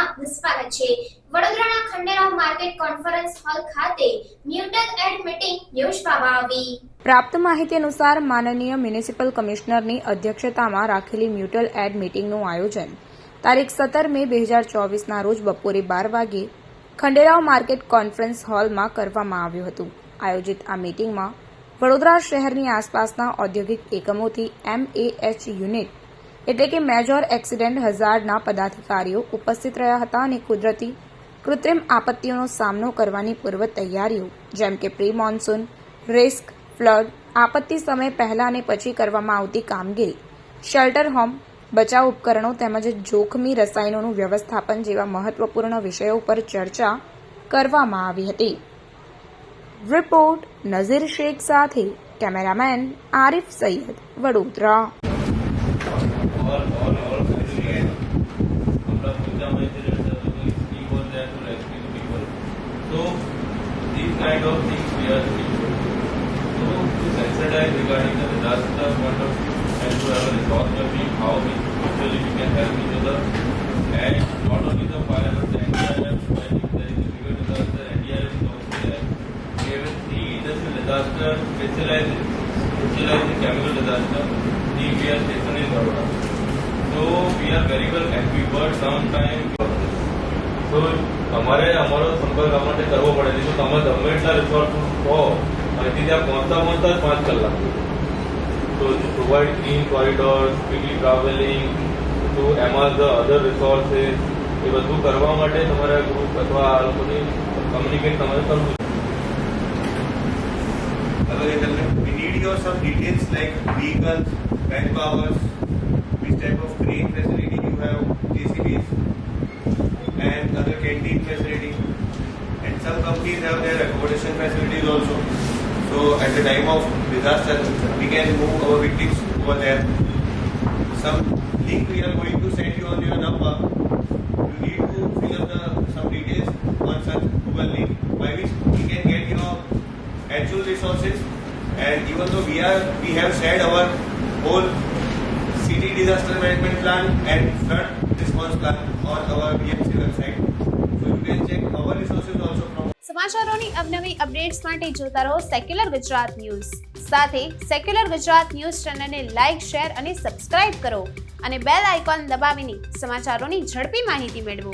આપનું સ્વાગત છે। વડોદરાના ખંડેરાવ માર્કેટ કોન્ફરન્સ હોલ ખાતે મ્યુચ્યુઅલ એડ મીટિંગ યોજવામાં આવી। પ્રાપ્ત માહિતી અનુસાર માનનીય મ્યુનિસિપલ કમિશનરની અધ્યક્ષતામાં રાખેલી મ્યુચ્યુઅલ એડ મીટિંગનું આયોજન તારીખ 17 મે 2024ના રોજ બપોરે 12 વાગે ખંડેરાવ માર્કેટ કોન્ફરન્સ હોલમાં કરવામાં આવ્યું હતું। આયોજિત આ મીટિંગમાં વડોદરા શહેરની આસપાસના ઔદ્યોગિક એકમોથી MAH યુનિટ એટલે કે મેજર એક્સિડન્ટ હઝાર્ડના પદાધિકારીઓ ઉપસ્થિત રહ્યા હતા અને કૃત્રિમ આપત્તિઓનો સામનો કરવાની પૂર્વ તૈયારીઓ જેમ કે પ્રી મોન્સૂન, રિસ્ક, ફ્લડ, આપત્તિ સમય પહેલા અને પછી કરવામાં આવતી કામગીરી, શેલ્ટર હોમ, બચાવ ઉપકરણો તેમજ જોખમી રસાયણોનું વ્યવસ્થાપન જેવા મહત્વપૂર્ણ વિષયો પર ચર્ચા કરવામાં આવી હતી। રિપોર્ટ નઝીર શેખ સાથે cameraman Arif Syed, Vadodara. So these kind of things we are doing. So to sensitize regarding the disaster point of view and to have a resource mapping, how we actually we can help each other, and not only the fire but the NDRF. I think there is a bigger disaster. NDRF is also there. We have the industrial disaster specialized in chemical disaster. We are stationed in Baroda. So we are very well equipped, but sometimes. તો તમારે અમારો સંપર્ક આ માટે કરવો પડે છે। તો તમે ગમે એટલા રિસોર્ટ હો અહીંથી ત્યાં પહોંચતા 5 કલાક। તો provide clean corridor, speedy travelling, તો એમાં ધ અધર રિસોર્સિસ એ બધું કરવા માટે તમારા ગ્રુપ અથવા આ લોકોની કમ્યુનિકેટ તમારે કરવું છે। We need your some details like vehicles, manpowers, which type of crane facility you have, JCBs, and other canteen facility, and some companies have their accommodation facilities also. So at the time of disaster, we can move our victims over there. Some link we are going to send you on your number. You need to fill up some details on such Google link by which we can get your actual resources. And even though we have shared our whole city disaster management plan and flood response plan on our BMC website, so you can check our resources also from. સમાચારોની અવનવી updates માટે જોતા રહો secular Gujarat news. સાથે secular Gujarat news ચેનલને like, share અને subscribe કરો અને bell icon દબાવીને સમાચારોની ઝડપી માહિતી મેળવો।